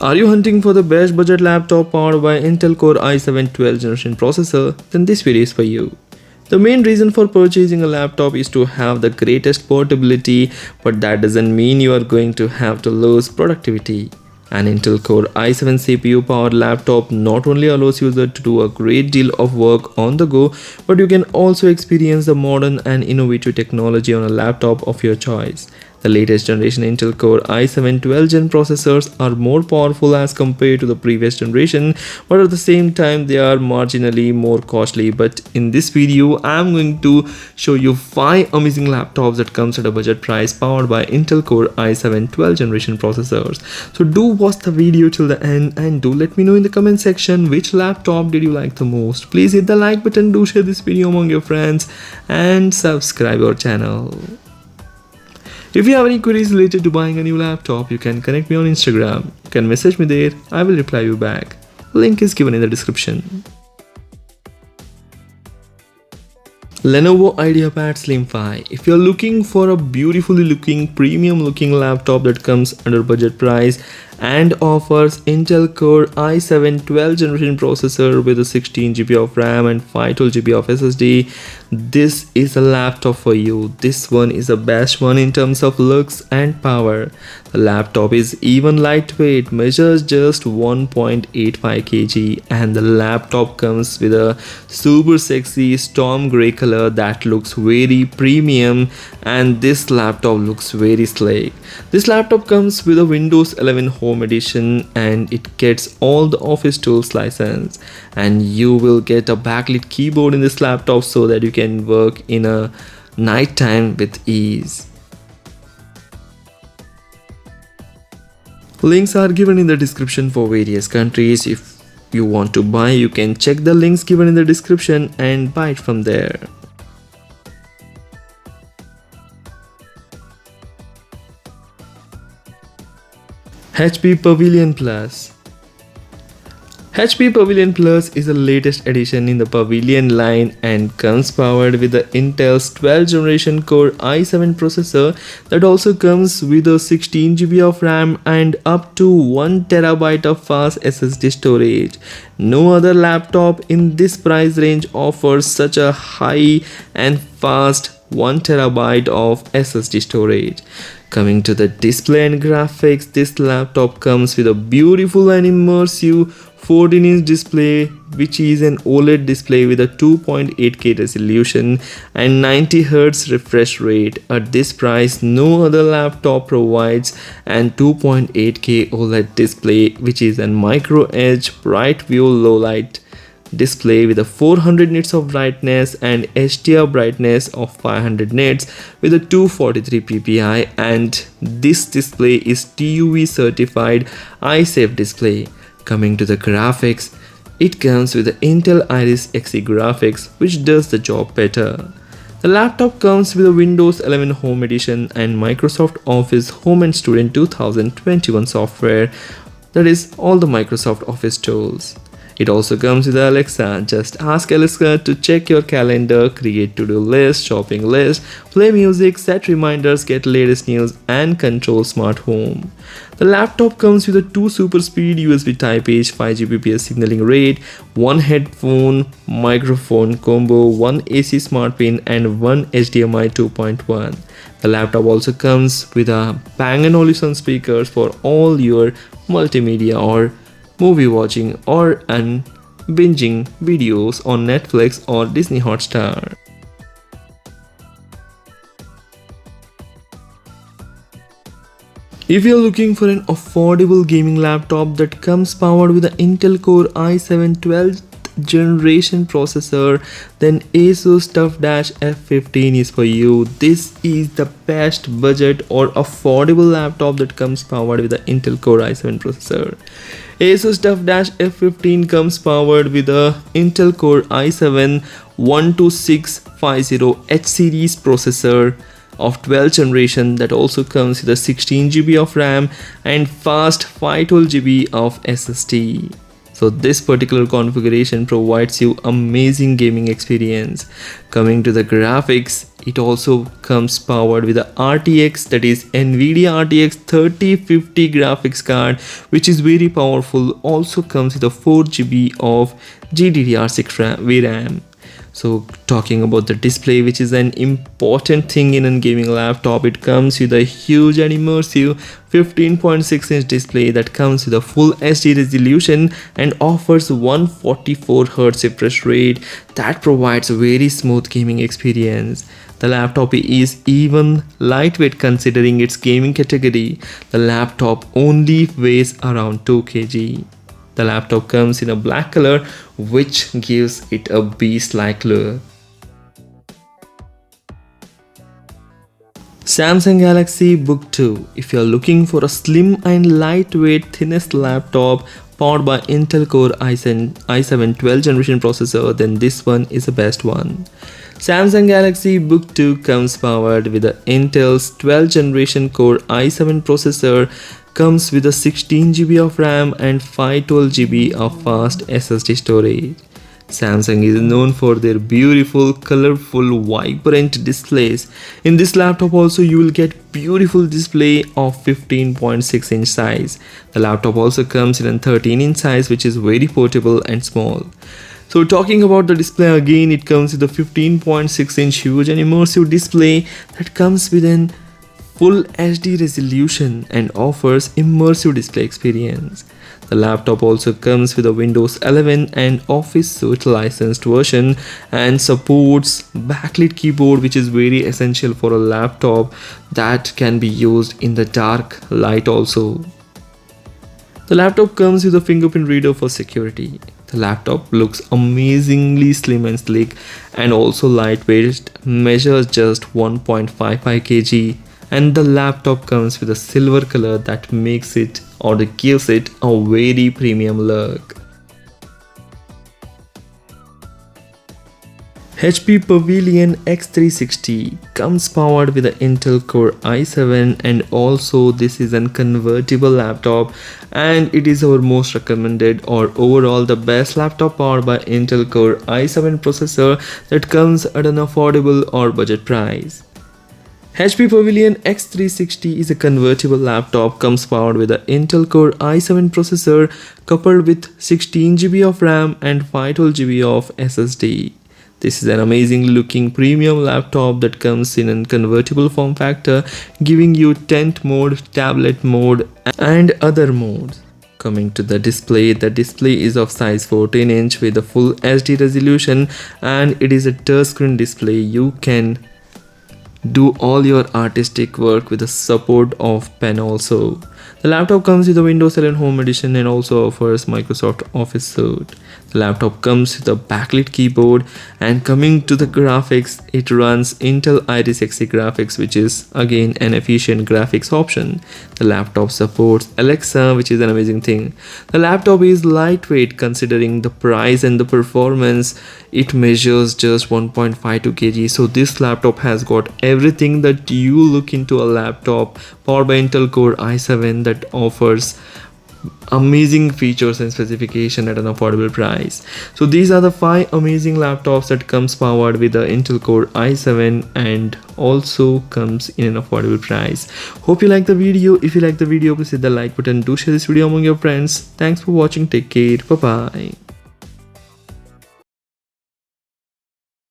Are you hunting for the best budget laptop powered by Intel Core i7 12th generation processor? Then this video is for you. The main reason for purchasing a laptop is to have the greatest portability, but that doesn't mean you are going to have to lose productivity. An Intel Core i7 CPU powered laptop not only allows users to do a great deal of work on the go, but you can also experience the modern and innovative technology on a laptop of your choice. The latest generation Intel Core i7 12th Gen processors are more powerful as compared to the previous generation, but at the same time they are marginally more costly. But in this video I am going to show you 5 amazing laptops that comes at a budget price powered by Intel Core i7 12th generation processors. So do watch the video till the end and do let me know in the comment section which laptop did you like the most. Please hit the like button, do share this video among your friends and subscribe our channel. If you have any queries related to buying a new laptop, you can connect me on Instagram. You can message me there, I will reply you back. Link is given in the description. Lenovo IdeaPad Slim 5. If you're looking for a beautifully looking, premium looking laptop that comes under budget price and offers Intel Core i7 12th generation processor with a 16GB of RAM and 512GB of SSD, this is a laptop for you. This one is the best one in terms of looks and power. The laptop is even lightweight, measures just 1.85 kg, and the laptop comes with a super sexy storm grey color that looks very premium, and this laptop looks very sleek. This laptop comes with a Windows 11 Home Edition and it gets all the Office tools license, and you will get a backlit keyboard in this laptop so that you can work in a night time with ease. Links are given in the description for various countries. If you want to buy, you can check the links given in the description and buy it from there. HP Pavilion Plus. HP Pavilion Plus is the latest addition in the Pavilion line and comes powered with the Intel's 12th generation Core i7 processor that also comes with a 16GB of RAM and up to 1TB of fast SSD storage. No other laptop in this price range offers such a high and fast 1TB of SSD storage. Coming to the display and graphics, this laptop comes with a beautiful and immersive 14-inch display, which is an OLED display with a 2.8K resolution and 90Hz refresh rate. At this price, no other laptop provides an 2.8K OLED display, which is a micro edge bright view low light display with a 400 nits of brightness and HDR brightness of 500 nits with a 243 ppi, and this display is TUV certified eye-safe display. Coming to the graphics, it comes with the Intel Iris Xe graphics, which does the job better. The laptop comes with a Windows 11 Home Edition and Microsoft Office Home and Student 2021 software, that is all the Microsoft Office tools. It also comes with Alexa. Just ask Alexa to check your calendar, create to-do list, shopping list, play music, set reminders, get latest news, and control smart home. The laptop comes with a 2 super speed USB Type-A 5 Gbps signaling rate, 1 headphone microphone combo, 1 AC smart pin, and 1 HDMI 2.1. The laptop also comes with a Bang & Olufsen speakers for all your multimedia or movie watching or binging videos on Netflix or Disney Hotstar. If you're looking for an affordable gaming laptop that comes powered with an Intel Core i7 12th generation processor, then Asus TUF-F15 is for you. This is the best budget or affordable laptop that comes powered with the Intel Core i7 processor. Asus TUF-F15 comes powered with a Intel Core i7 12650H series processor of 12th generation that also comes with a 16GB of RAM and fast 512GB of SSD. So this particular configuration provides you amazing gaming experience. Coming to the graphics, It also comes powered with a RTX, that is NVIDIA RTX 3050 graphics card, which is very powerful. Also comes with a 4 GB of GDDR6 VRAM. So talking about the display, which is an important thing in a gaming laptop, it comes with a huge and immersive 15.6-inch display that comes with a full HD resolution and offers 144Hz refresh rate that provides a very smooth gaming experience. The laptop is even lightweight considering its gaming category. The laptop only weighs around 2 kg. The laptop comes in a black color, which gives it a beast-like look. Samsung Galaxy Book 2. If you are looking for a slim and lightweight thinnest laptop powered by Intel Core i7 12th generation processor, then this one is the best one. Samsung Galaxy Book 2 comes powered with the Intel's 12th generation Core i7 processor, comes with a 16 GB of RAM and 512 GB of fast SSD storage. Samsung is known for their beautiful, colorful, vibrant displays. In this laptop also you will get beautiful display of 15.6-inch size. The laptop also comes in a 13-inch size, which is very portable and small. So talking about the display again, it comes with a 15.6-inch huge and immersive display that comes with an full HD resolution and offers immersive display experience. The laptop also comes with a Windows 11 and Office Suite licensed version and supports backlit keyboard, which is very essential for a laptop that can be used in the dark light also. The laptop comes with a fingerprint reader for security. The laptop looks amazingly slim and sleek and also lightweight, measures just 1.55 kg. And the laptop comes with a silver color that makes it or gives it a very premium look. HP Pavilion X360 comes powered with the Intel Core i7 and also this is a convertible laptop, and it is our most recommended or overall the best laptop powered by Intel Core i7 processor that comes at an affordable or budget price. HP Pavilion X360 is a convertible laptop, comes powered with the Intel Core i7 processor coupled with 16 GB of RAM and 512 GB of SSD. This is an amazing looking premium laptop that comes in a convertible form factor, giving you tent mode, tablet mode and other modes. Coming to the display is of size 14-inch with a full HD resolution and it is a touchscreen display. You can do all your artistic work with the support of pen also. The laptop comes with a Windows 11 Home Edition and also offers Microsoft Office Suite. The laptop comes with a backlit keyboard, and coming to the graphics, it runs Intel Iris Xe graphics, which is again an efficient graphics option. The laptop supports Alexa, which is an amazing thing. The laptop is lightweight considering the price and the performance. It measures just 1.52 kg. So this laptop has got everything that you look into a laptop powered by Intel Core i7 that offers amazing features and specification at an affordable price. So these are the 5 amazing laptops that comes powered with the Intel Core i7 and also comes in an affordable price. Hope you like the video. If you like the video, please hit the like button. Do share this video among your friends. Thanks for watching. Take care. Bye bye.